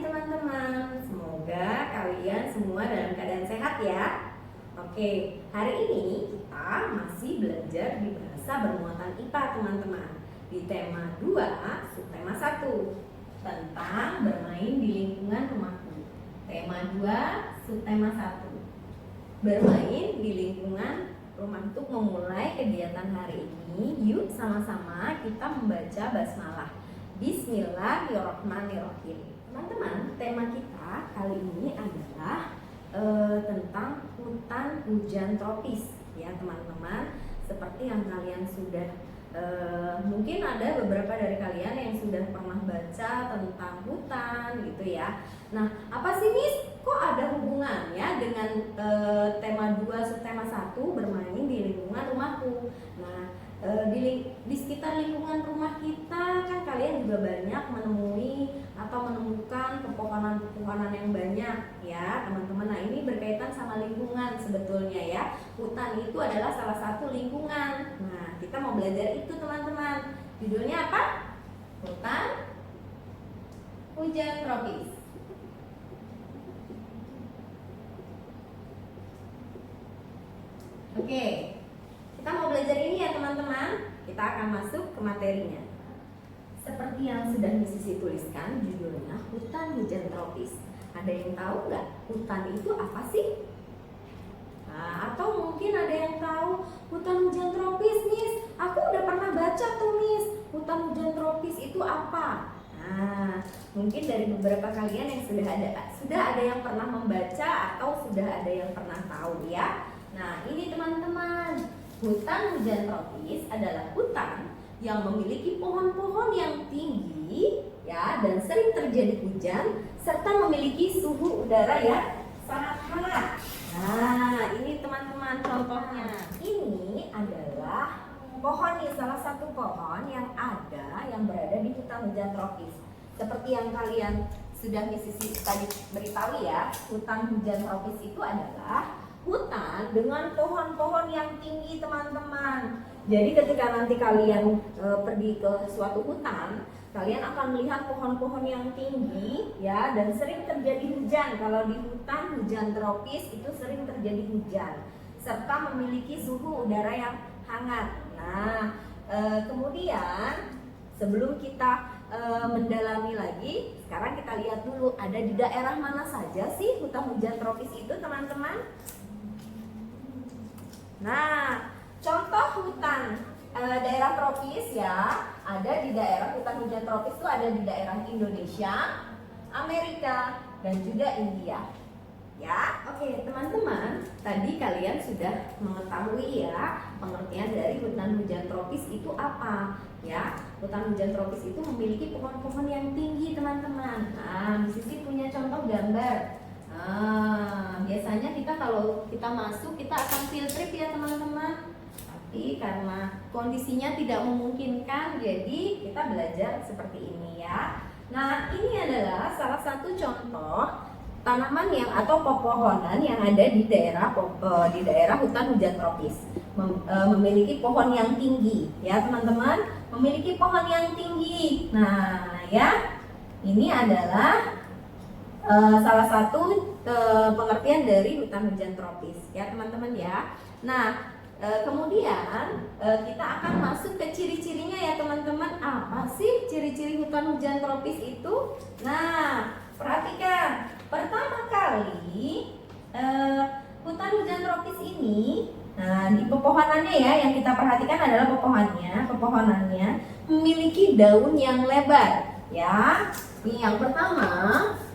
teman-teman. Semoga kalian semua dalam keadaan sehat ya. Oke, hari ini kita masih belajar di bahasa bermuatan IPA teman-teman. Di tema 2, subtema 1 tentang bermain di lingkungan rumahku. Tema 2, subtema 1 bermain di lingkungan rumah. Untuk memulai kegiatan hari ini, yuk sama-sama kita membaca basmalah. Bismillahirrahmanirrahim. Teman-teman, tema kita kali ini adalah tentang hutan hujan tropis ya teman-teman. Seperti yang kalian sudah mungkin ada beberapa dari kalian yang sudah pernah baca tentang hutan gitu ya. Nah, apa sih Miss? Kok ada hubungannya dengan tema 2 subtema 1 bermain di lingkungan rumahku? Nah, di sekitar lingkungan rumah kita kan kalian juga banyak menemui atau menemukan pepohonan-pepohonan yang banyak ya teman-teman. Nah, ini berkaitan sama lingkungan sebetulnya ya. Hutan itu adalah salah satu lingkungan. Nah, kita mau belajar itu teman-teman. Judulnya apa? Hutan hujan tropis. Oke, kita mau belajar ini ya teman-teman. Kita akan masuk ke materinya. Seperti yang sudah Mrs. tuliskan, judulnya hutan hujan tropis. Ada yang tahu nggak hutan itu apa sih? Nah, atau mungkin ada yang tahu hutan hujan tropis, Miss. Aku udah pernah baca tuh, Miss. Hutan hujan tropis itu apa? Nah, mungkin dari beberapa kalian yang sudah ada yang pernah membaca atau sudah ada yang pernah tahu ya. Nah, ini teman-teman, hutan hujan tropis adalah hutan yang memiliki pohon-pohon yang tinggi ya dan sering terjadi hujan serta memiliki suhu udara yang sangat hangat. Nah, ini teman-teman contohnya. Ini adalah pohon nih, salah satu pohon yang berada di hutan hujan tropis. Seperti yang kalian sudah Mrs. tadi beritahu ya, hutan hujan tropis itu adalah hutan dengan pohon-pohon yang tinggi teman-teman. Jadi ketika nanti kalian pergi ke suatu hutan, kalian akan melihat pohon-pohon yang tinggi ya dan sering terjadi hujan. Kalau di hutan hujan tropis itu sering terjadi hujan serta memiliki suhu udara yang hangat. Nah, kemudian sebelum kita mendalami lagi, sekarang kita lihat dulu ada di daerah mana saja sih hutan hujan tropis itu teman-teman. Nah, contoh hutan daerah tropis ya, ada di daerah hutan hujan tropis itu ada di daerah Indonesia, Amerika, dan juga India. Ya, oke teman-teman, tadi kalian sudah mengetahui ya pengertian dari hutan hujan tropis itu apa ya. Hutan hujan tropis itu memiliki pohon-pohon yang tinggi teman-teman. Nah, di sini punya contoh gambar. Biasanya kita kalau kita masuk kita akan field trip ya teman-teman. Tapi karena kondisinya tidak memungkinkan, jadi kita belajar seperti ini ya. Nah, ini adalah salah satu contoh tanaman yang atau pepohonan yang ada di daerah hutan hujan tropis. Memiliki pohon yang tinggi ya teman-teman, memiliki pohon yang tinggi. Nah ya, ini adalah salah satu pengertian dari hutan hujan tropis ya teman-teman ya. Nah, kemudian kita akan masuk ke ciri-cirinya ya teman-teman. Apa sih ciri-ciri hutan hujan tropis itu? Nah, perhatikan. Pertama kali hutan hujan tropis ini, nah di pepohonannya ya yang kita perhatikan adalah pepohonannya memiliki daun yang lebar ya. Ini yang pertama.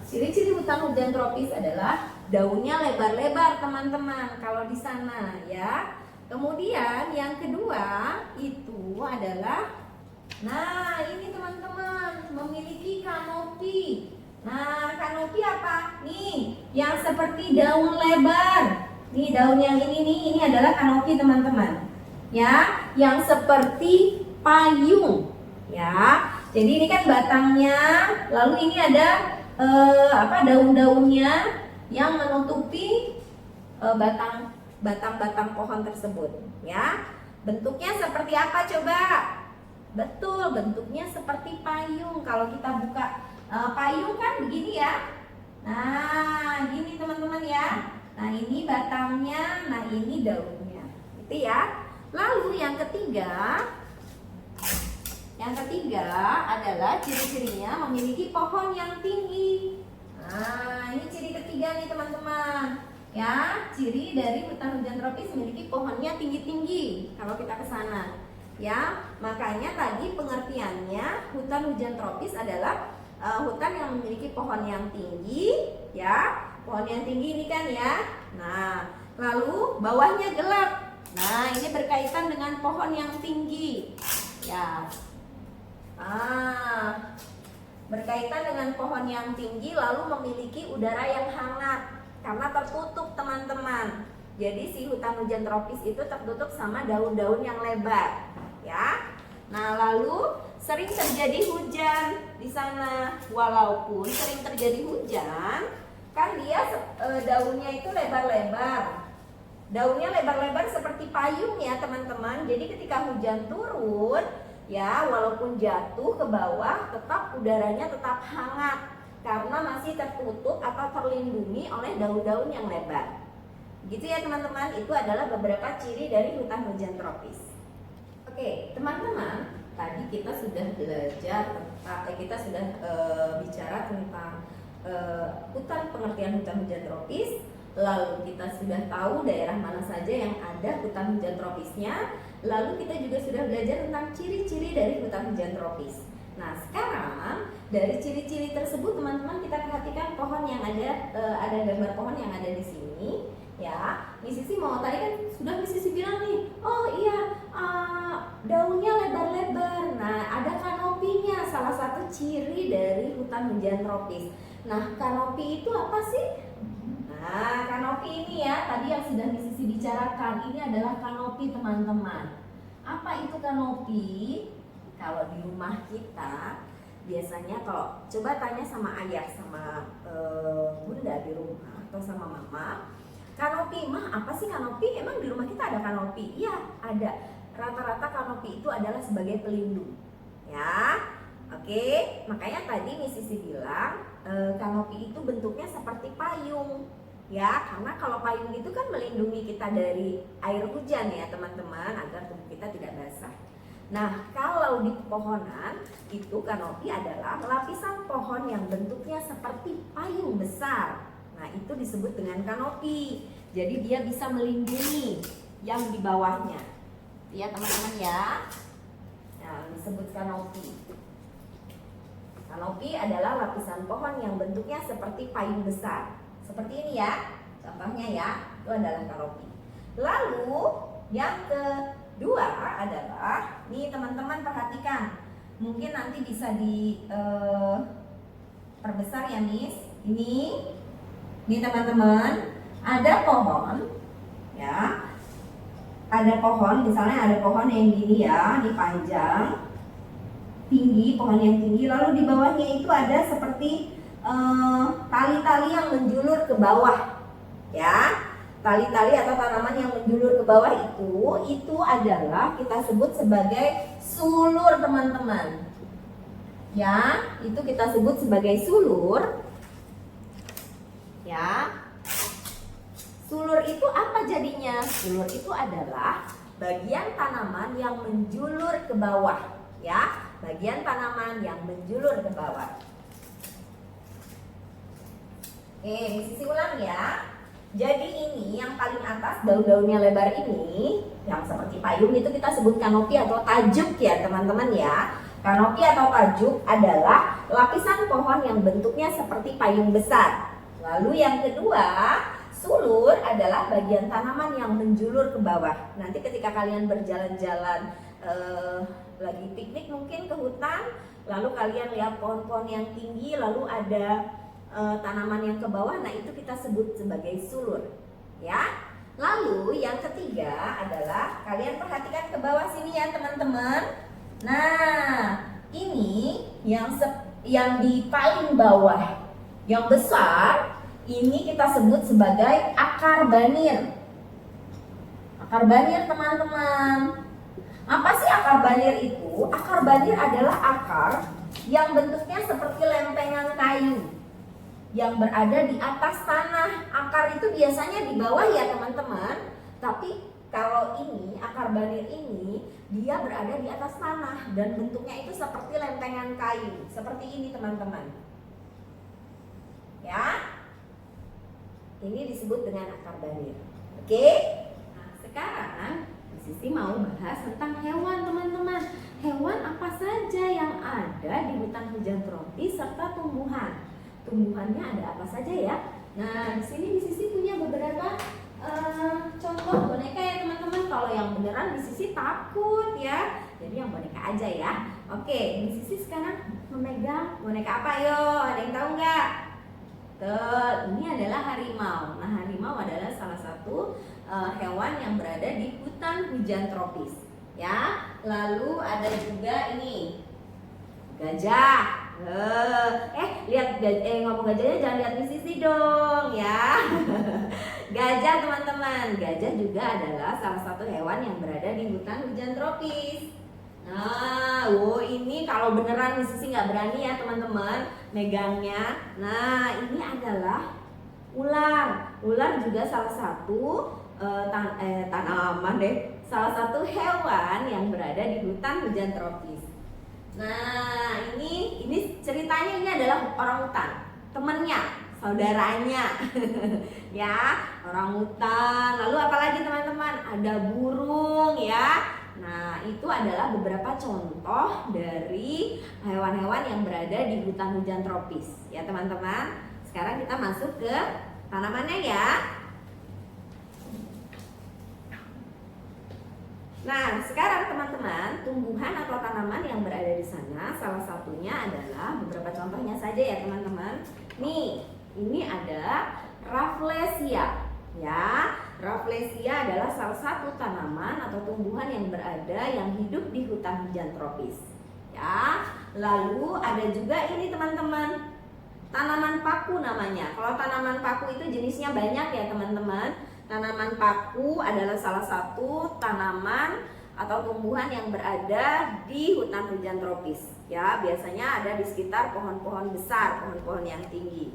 Ciri-ciri hutan hujan tropis adalah daunnya lebar-lebar teman-teman kalau di sana ya. Kemudian yang kedua itu adalah, nah ini teman-teman, memiliki kanopi. Nah, kanopi apa? Nih, yang seperti daun lebar. Nih daun yang ini adalah kanopi teman-teman. Ya, yang seperti payung. Ya, jadi ini kan batangnya, lalu ini ada daun-daunnya yang menutupi batang-batang pohon tersebut ya. Bentuknya seperti apa coba? Betul, bentuknya seperti payung. Kalau kita buka payung kan begini ya. Nah, gini teman-teman ya. Nah, ini batangnya, nah ini daunnya. Gitu ya. Lalu yang ketiga adalah ciri-cirinya memiliki pohon yang tinggi. Nah, ini ciri ketiga nih teman-teman. Ya, ciri dari hutan hujan tropis memiliki pohonnya tinggi-tinggi. Kalau kita ke sana, ya, makanya tadi pengertiannya hutan hujan tropis adalah hutan yang memiliki pohon yang tinggi, ya, pohon yang tinggi ini kan ya. Nah, lalu bawahnya gelap. Nah, ini berkaitan dengan pohon yang tinggi, ya. Berkaitan dengan pohon yang tinggi lalu memiliki udara yang hangat karena tertutup teman-teman. Jadi si hutan hujan tropis itu tertutup sama daun-daun yang lebar, ya. Nah, lalu sering terjadi hujan di sana. Walaupun sering terjadi hujan, kan dia daunnya itu lebar-lebar. Daunnya lebar-lebar seperti payung ya teman-teman. Jadi ketika hujan turun, ya walaupun jatuh ke bawah, tetap udaranya tetap hangat karena masih tertutup atau terlindungi oleh daun-daun yang lebar. Gitu ya teman-teman, itu adalah beberapa ciri dari hutan hujan tropis. Oke, teman-teman, tadi kita sudah belajar tentang, kita sudah bicara tentang hutan, pengertian hutan hujan tropis. Lalu kita sudah tahu daerah mana saja yang ada hutan hujan tropisnya. Lalu kita juga sudah belajar tentang ciri-ciri dari hutan hujan tropis. Nah, sekarang dari ciri-ciri tersebut teman-teman kita perhatikan pohon yang ada gambar pohon yang ada di sini. Ya, Miss Sisi mau tadi kan sudah Miss Sisi bilang nih, oh iya, daunnya lebar-lebar. Nah, ada kanopinya, salah satu ciri dari hutan hujan tropis. Nah, kanopi itu apa sih? Nah, kanopi ini ya, tadi yang sudah Miss Sisi bicarakan, ini adalah kanopi teman-teman. Apa itu kanopi? Kalau di rumah kita, biasanya kalau coba tanya sama ayah, sama bunda di rumah, atau sama mama, kanopi, mah apa sih kanopi? Emang di rumah kita ada kanopi? Iya, ada. Rata-rata kanopi itu adalah sebagai pelindung, ya. Oke, makanya tadi Miss Sisi bilang kanopi itu bentuknya seperti payung, ya. Karena kalau payung itu kan melindungi kita dari air hujan ya teman-teman, agar tubuh kita tidak basah. Nah, kalau di pepohonan itu kanopi adalah lapisan pohon yang bentuknya seperti payung besar. Nah, itu disebut dengan kanopi. Jadi dia bisa melindungi yang di bawahnya. Ya teman-teman ya. Nah, disebut kanopi. Kanopi adalah lapisan pohon yang bentuknya seperti payung besar. Seperti ini ya. Contohnya ya, itu adalah kanopi. Lalu yang kedua adalah, nih teman-teman perhatikan. Mungkin nanti bisa perbesar ya Miss. Ini teman-teman, ada pohon, ya, ada pohon, misalnya ada pohon yang gini ya, ini panjang, tinggi, pohon yang tinggi, lalu di bawahnya itu ada seperti tali-tali yang menjulur ke bawah, ya, tali-tali atau tanaman yang menjulur ke bawah itu adalah kita sebut sebagai sulur teman-teman, ya, itu kita sebut sebagai sulur. Ya, sulur itu apa jadinya? Sulur itu adalah bagian tanaman yang menjulur ke bawah, ya, bagian tanaman yang menjulur ke bawah. Miss Sisi ulang ya. Jadi ini yang paling atas daun-daunnya lebar ini, yang seperti payung itu kita sebut kanopi atau tajuk ya teman-teman ya. Kanopi atau tajuk adalah lapisan pohon yang bentuknya seperti payung besar. Lalu yang kedua, sulur adalah bagian tanaman yang menjulur ke bawah. Nanti ketika kalian berjalan-jalan lagi piknik mungkin ke hutan, lalu kalian lihat pohon-pohon yang tinggi, lalu ada tanaman yang ke bawah, nah itu kita sebut sebagai sulur, ya. Lalu yang ketiga adalah kalian perhatikan ke bawah sini ya teman-teman. Nah, ini yang di paling bawah, yang besar. Ini kita sebut sebagai akar banir. Akar banir teman-teman. Apa sih akar banir itu? Akar banir adalah akar yang bentuknya seperti lempengan kayu yang berada di atas tanah. Akar itu biasanya di bawah ya teman-teman, tapi kalau ini akar banir ini dia berada di atas tanah dan bentuknya itu seperti lempengan kayu, seperti ini teman-teman. Ya, ini disebut dengan akar banir. Oke, nah sekarang Sisi mau bahas tentang hewan teman-teman. Hewan apa saja yang ada di hutan hujan tropis serta tumbuhan. Tumbuhannya ada apa saja ya? Nah, di sini Sisi punya beberapa contoh boneka ya teman-teman. Kalau yang beneran Sisi takut ya. Jadi yang boneka aja ya. Oke, Sisi sekarang memegang boneka apa? Yo, ada yang tahu nggak? Tuh, ini adalah harimau. Nah, harimau adalah salah satu hewan yang berada di hutan hujan tropis. Ya, lalu ada juga ini gajah. Lihat ngomong gajahnya jangan lihat di Sisi dong ya. Gajah teman-teman, gajah juga adalah salah satu hewan yang berada di hutan hujan tropis. Nah, ini kalau beneran Sisi nggak berani ya teman-teman megangnya. Nah, ini adalah ular. Ular juga salah satu tanaman deh. Salah satu hewan yang berada di hutan hujan tropis. Nah, ini ceritanya ini adalah orangutan, temennya, saudaranya, ya, orangutan. Lalu apalagi teman-teman? Ada burung, ya. Nah, itu adalah beberapa contoh dari hewan-hewan yang berada di hutan hujan tropis, ya teman-teman. Sekarang kita masuk ke tanamannya ya. Nah, sekarang teman-teman, tumbuhan atau tanaman yang berada di sana salah satunya adalah beberapa contohnya saja ya teman-teman. Nih, ini ada Rafflesia. Ya, Rafflesia adalah salah satu tanaman atau tumbuhan yang berada yang hidup di hutan hujan tropis. Ya, lalu ada juga ini teman-teman, tanaman paku namanya. Kalau tanaman paku itu jenisnya banyak ya teman-teman. Tanaman paku adalah salah satu tanaman atau tumbuhan yang berada di hutan hujan tropis. Ya, biasanya ada di sekitar pohon-pohon besar, pohon-pohon yang tinggi.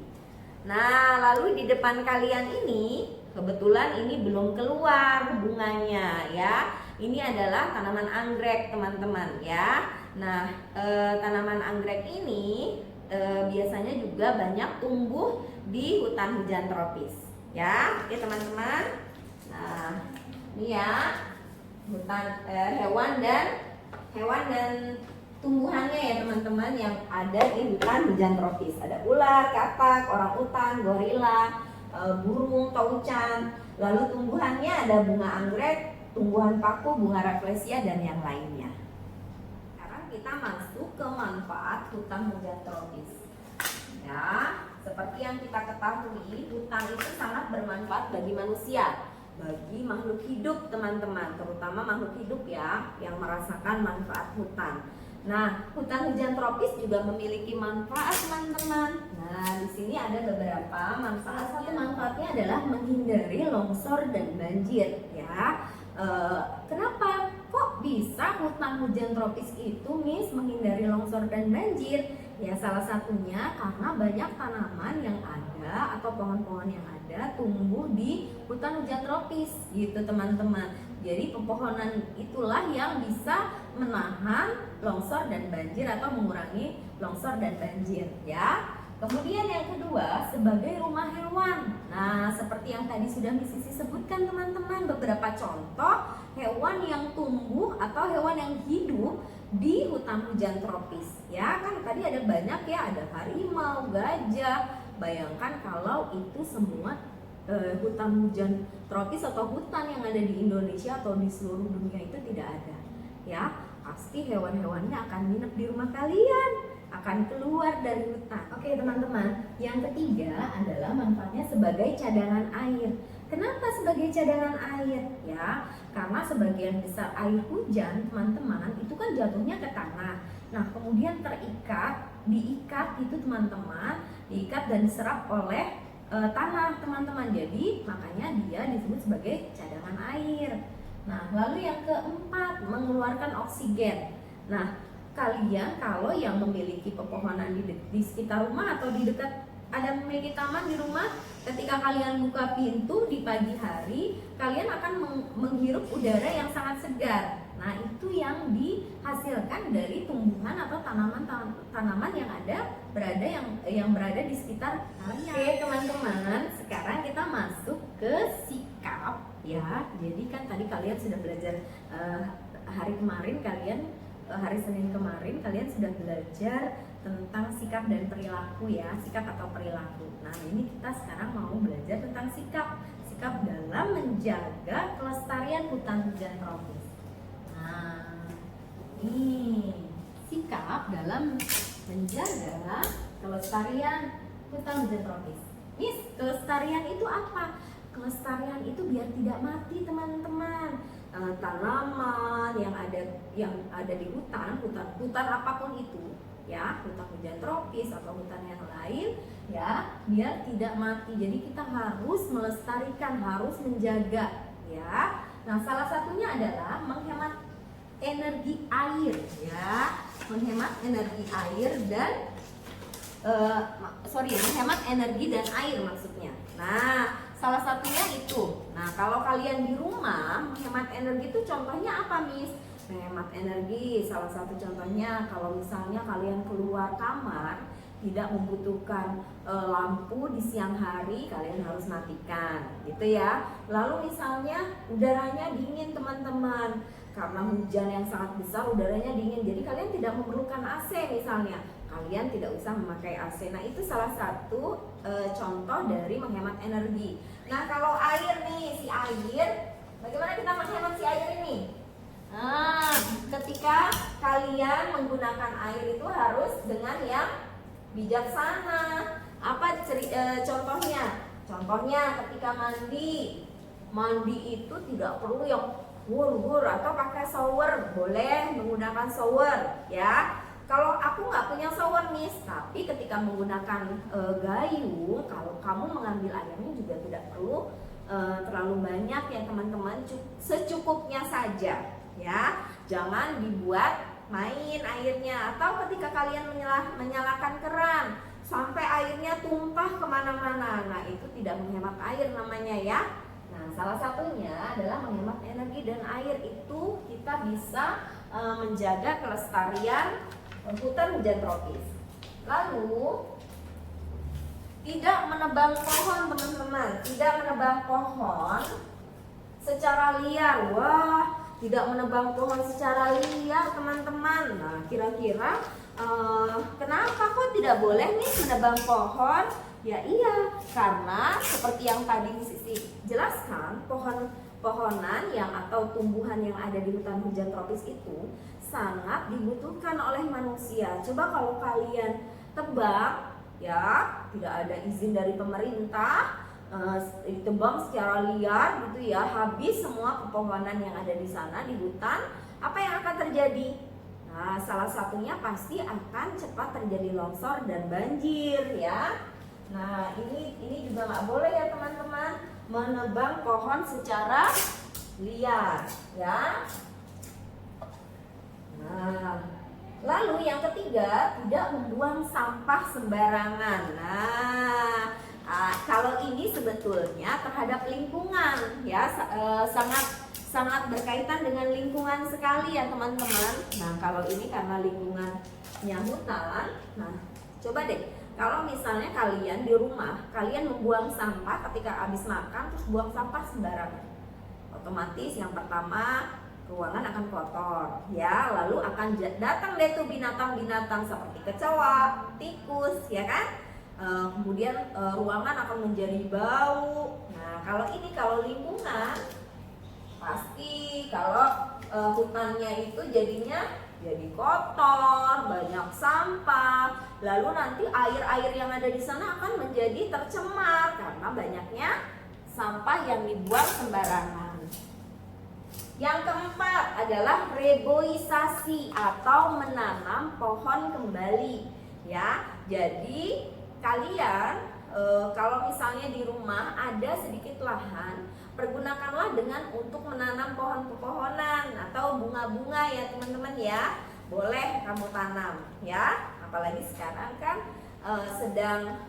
Nah, lalu di depan kalian ini, kebetulan ini belum keluar bunganya ya. Ini adalah tanaman anggrek teman-teman ya. Nah, tanaman anggrek ini biasanya juga banyak tumbuh di hutan hujan tropis. Ya, oke teman-teman. Nah, ini ya hutan hewan dan tumbuhannya ya teman-teman yang ada di hutan hujan tropis. Ada ular, katak, orangutan, gorila, burung, taucan. Lalu tumbuhannya ada bunga anggrek, tumbuhan paku, bunga rafflesia dan yang lainnya. Sekarang kita masuk ke manfaat hutan hujan tropis. Ya, seperti yang kita ketahui, hutan itu sangat bermanfaat bagi manusia, bagi makhluk hidup teman-teman, terutama makhluk hidup ya yang merasakan manfaat hutan. Nah, hutan hujan tropis juga memiliki manfaat teman-teman. Nah, di sini ada beberapa manfaat. Satu manfaatnya adalah menghindari longsor dan banjir ya. Kenapa? Kok bisa hutan hujan tropis itu menghindari longsor dan banjir? Ya, salah satunya karena banyak tanaman yang ada atau pohon-pohon yang ada tumbuh di hutan hujan tropis gitu teman-teman. Jadi pepohonan itulah yang bisa menahan longsor dan banjir atau mengurangi longsor dan banjir ya. Kemudian yang kedua, sebagai rumah hewan. Nah, seperti yang tadi sudah Miss Sisi sebutkan teman-teman, beberapa contoh hewan yang tumbuh atau hewan yang hidup di hutan hujan tropis. Ya, kan tadi ada banyak ya, ada harimau, gajah. Bayangkan kalau itu semua hutan hujan tropis atau hutan yang ada di Indonesia atau di seluruh dunia itu tidak ada. Ya, pasti hewan-hewannya akan nginep di rumah kalian, akan keluar dari hutan. Oke teman-teman, yang ketiga adalah manfaatnya sebagai cadangan air. Kenapa sebagai cadangan air? Ya, karena sebagian besar air hujan teman-teman itu kan jatuhnya ke tanah. Nah, kemudian diikat itu teman-teman, diikat dan diserap oleh tanah teman-teman. Jadi makanya dia disebut sebagai cadangan air. Nah, lalu yang keempat, mengeluarkan oksigen. Nah, kalian kalau yang memiliki pepohonan di sekitar rumah atau di dekat ada memiliki taman di rumah, ketika kalian buka pintu di pagi hari, kalian akan menghirup udara yang sangat segar. Nah, itu yang dihasilkan dari tumbuhan atau tanaman yang berada di sekitar kalian. Oke, teman-teman, sekarang kita masuk ke sikap ya. Jadi kan tadi kalian sudah belajar hari Senin kemarin kalian sudah belajar tentang sikap dan perilaku ya, sikap atau perilaku. Nah, ini kita sekarang mau belajar tentang sikap dalam menjaga kelestarian hutan hujan tropis. Nah, ini sikap dalam menjaga kelestarian hutan hujan tropis. Miss, kelestarian itu apa? Kelestarian itu biar tidak mati, teman-teman. Tanaman yang ada di hutan apapun itu ya, hutan hujan tropis atau hutan yang lain ya, biar tidak mati. Jadi kita harus melestarikan, harus menjaga ya. Nah, salah satunya adalah menghemat energi air ya, menghemat energi air dan menghemat energi dan air maksudnya. Nah, salah satunya itu. Nah, kalau kalian di rumah menghemat energi itu contohnya apa, Miss? Menghemat energi, salah satu contohnya kalau misalnya kalian keluar kamar tidak membutuhkan lampu di siang hari, kalian harus matikan, gitu ya. Lalu misalnya udaranya dingin, teman-teman, karena hujan yang sangat besar, udaranya dingin, jadi kalian tidak memerlukan AC misalnya, kalian tidak usah memakai AC. Nah, itu salah satu contoh dari menghemat energi. Nah, kalau air nih, si air, bagaimana kita menghemat si air ini? Nah, ketika kalian menggunakan air itu harus dengan yang bijaksana. Apa contohnya? Contohnya ketika mandi itu tidak perlu yang wur atau pakai shower, boleh menggunakan shower ya. Kalau aku nggak punya shower, Miss, tapi ketika menggunakan gayung, kalau kamu mengambil airnya juga tidak perlu terlalu banyak ya, teman-teman, secukupnya saja ya. Jangan dibuat main airnya, atau ketika kalian menyalakan keran sampai airnya tumpah kemana-mana, nah itu tidak menghemat air namanya ya. Nah, salah satunya adalah menghemat energi dan air. Itu kita bisa menjaga kelestarian hutan hujan tropis. Lalu tidak menebang pohon, teman-teman. Tidak menebang pohon secara liar. Wah, tidak menebang pohon secara liar, teman-teman. Nah, kira-kira kenapa kok tidak boleh nih menebang pohon? Ya iya, karena seperti yang tadi Sisi jelaskan, pohonan yang atau tumbuhan yang ada di hutan hujan tropis itu sangat dibutuhkan oleh manusia. Coba kalau kalian tebang, ya tidak ada izin dari pemerintah, ditebang secara liar gitu ya, habis semua pepohonan yang ada di sana di hutan, apa yang akan terjadi? Nah, salah satunya pasti akan cepat terjadi longsor dan banjir ya. Nah, ini juga nggak boleh ya, teman-teman, menebang pohon secara liar ya. Nah, lalu yang ketiga, tidak membuang sampah sembarangan. Nah, kalau ini sebetulnya terhadap lingkungan ya, sangat berkaitan dengan lingkungan sekali ya, teman-teman. Nah, kalau ini karena lingkungannya hutan, nah coba deh, kalau misalnya kalian di rumah, kalian membuang sampah ketika habis makan, terus buang sampah sembarangan, otomatis yang pertama ruangan akan kotor ya, lalu akan datang deh tuh binatang-binatang seperti kecoa, tikus ya kan. Kemudian ruangan akan menjadi bau. Nah, kalau lingkungan pasti kalau hutannya itu jadinya jadi kotor, banyak sampah, lalu nanti air-air yang ada di sana akan menjadi tercemar karena banyaknya sampah yang dibuang sembarangan. Yang keempat adalah reboisasi atau menanam pohon kembali ya. Jadi kalian kalau misalnya di rumah ada sedikit lahan, pergunakanlah untuk menanam pohon pepohonan atau bunga-bunga ya, teman-teman ya. boleh kamu tanam ya. Apalagi sekarang kan sedang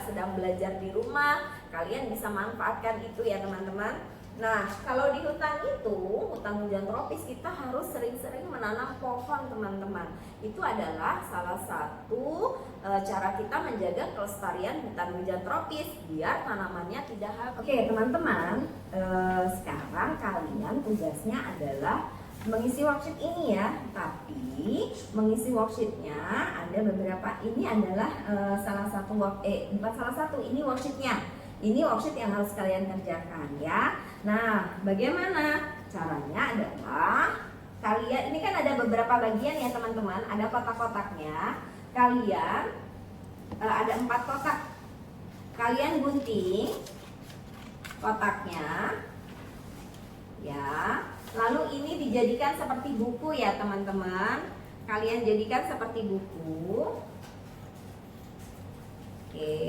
sedang belajar di rumah, kalian bisa manfaatkan itu ya teman-teman. Nah, kalau di hutan itu, hutan hujan tropis, kita harus sering-sering menanam pohon teman-teman. Itu adalah salah satu cara kita menjaga kelestarian hutan hujan tropis biar tanamannya tidak habis. Oke teman-teman, sekarang kalian tugasnya adalah mengisi worksheet ini ya. Tapi mengisi worksheetnya ada beberapa. Ini adalah bukan salah satu, ini worksheetnya. Ini worksheet yang harus kalian kerjakan ya. Nah, bagaimana caranya adalah kalian, ini kan ada beberapa bagian ya teman-teman, ada kotak-kotaknya. Kalian ada 4 kotak. Kalian gunting kotaknya ya. Lalu ini dijadikan seperti buku ya teman-teman. Kalian jadikan seperti buku. Oke.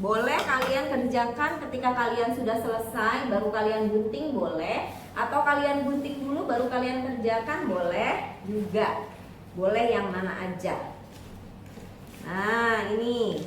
Boleh kalian kerjakan ketika kalian sudah selesai baru kalian gunting boleh, atau kalian gunting dulu baru kalian kerjakan boleh juga. Boleh yang mana aja. Nah, ini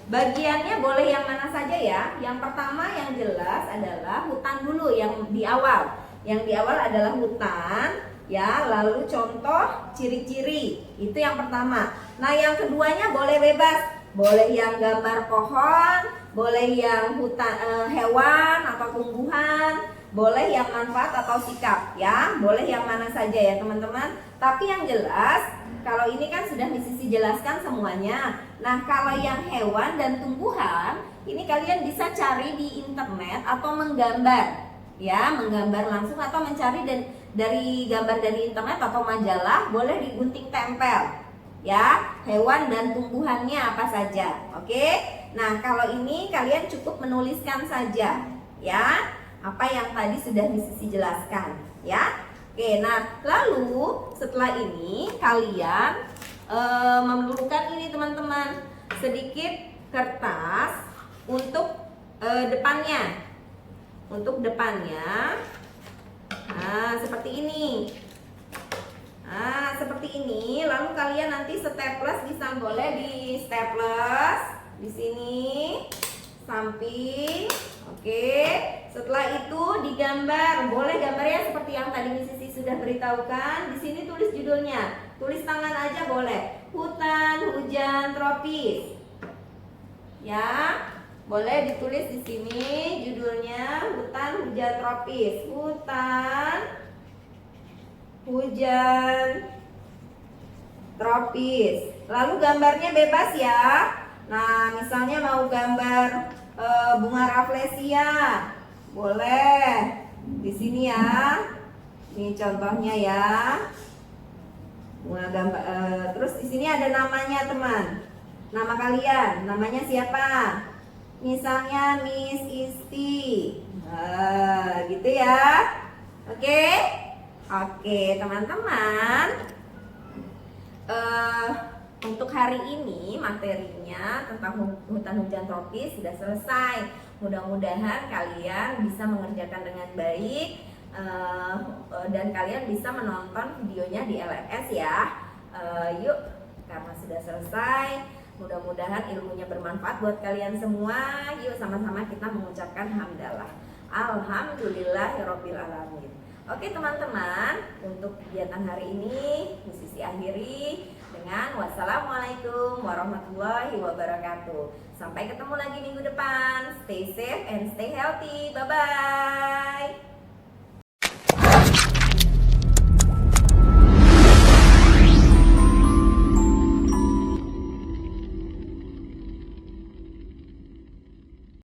bagiannya boleh yang mana saja ya. Yang pertama yang jelas adalah hutan dulu yang di awal. Yang di awal adalah hutan ya, lalu contoh ciri-ciri. Itu yang pertama. Nah, yang keduanya boleh bebas. Boleh yang gambar pohon, boleh yang hutan hewan atau tumbuhan, boleh yang manfaat atau sikap ya. Boleh yang mana saja ya teman-teman. Tapi yang jelas, kalau ini kan sudah Sisi jelaskan semuanya. Nah, kalau yang hewan dan tumbuhan, ini kalian bisa cari di internet atau menggambar ya, menggambar langsung atau mencari dari gambar dari internet atau majalah, boleh digunting tempel ya, hewan dan tumbuhannya apa saja. Oke. Nah, kalau ini kalian cukup menuliskan saja ya, apa yang tadi sudah Sisi jelaskan ya. Oke, nah lalu setelah ini kalian memerlukan ini teman-teman, sedikit kertas untuk depannya. Untuk depannya, nah seperti ini. Nah, seperti ini. Lalu kalian nanti staples, bisa boleh di staples di sini samping. Oke. Setelah itu digambar. Boleh gambarnya seperti yang tadi Sisi sudah beritahukan. Di sini tulis judulnya. Tulis tangan aja boleh. Hutan hujan tropis. Ya. Boleh ditulis di sini judulnya hutan hujan tropis. Hutan hujan tropis. Lalu gambarnya bebas ya. Nah, misalnya mau gambar bunga rafflesia, boleh di sini ya. Ini contohnya ya. Bunga gambar. Terus di sini ada namanya teman. Nama kalian, namanya siapa? Misalnya Miss Isti. Gitu ya. Oke. Oke teman-teman, untuk hari ini materinya tentang hutan hujan tropis sudah selesai. Mudah-mudahan kalian bisa mengerjakan dengan baik, dan kalian bisa menonton videonya di LMS ya. Yuk, karena sudah selesai, mudah-mudahan ilmunya bermanfaat buat kalian semua. Yuk sama-sama kita mengucapkan hamdalah. Alhamdulillahirabbil alamin. Oke teman-teman, untuk kegiatan hari ini Sisi akhiri dengan wassalamualaikum warahmatullahi wabarakatuh. Sampai ketemu lagi minggu depan. Stay safe and stay healthy. Bye-bye.